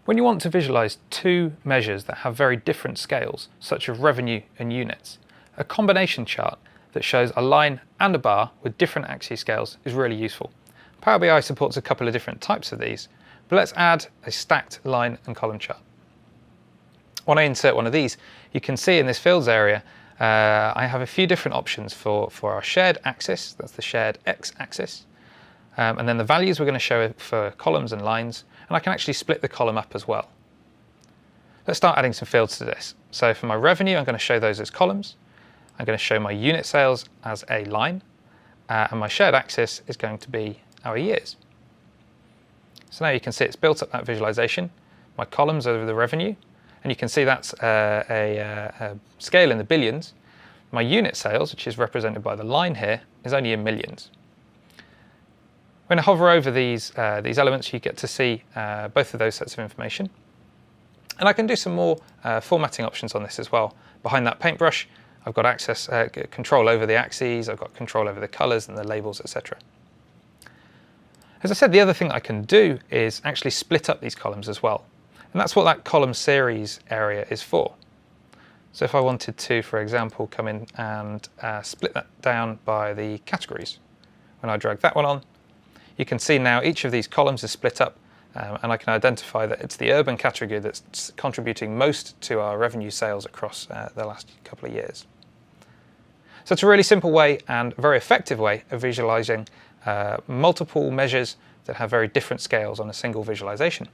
When you want to visualize two measures that have very different scales, such as revenue and units, a combination chart that shows a line and a bar with different axis scales is really useful. Power BI supports a couple of different types of these, but let's add a stacked line and column chart. When I insert one of these, you can see in this fields area, I have a few different options for our shared axis, that's the shared x-axis, and then the values we're going to show for columns and lines, and I can actually split the column up as well. Let's start adding some fields to this. So for my revenue, I'm going to show those as columns. I'm going to show my unit sales as a line, and my shared axis is going to be our years. So now you can see it's built up that visualization. My columns are the revenue, and you can see that's a scale in the billions. My unit sales, which is represented by the line here, is only in millions. When I hover over these elements, you get to see both of those sets of information. And I can do some more formatting options on this as well. Behind that paintbrush, I've got control over the axes, I've got control over the colors and the labels, etc. As I said, the other thing I can do is actually split up these columns as well. And that's what that column series area is for. So if I wanted to, for example, come in and split that down by the categories, when I drag that one on, you can see now each of these columns is split up, and I can identify that it's the urban category that's contributing most to our revenue sales across the last couple of years. So it's a really simple way and very effective way of visualizing multiple measures that have very different scales on a single visualization.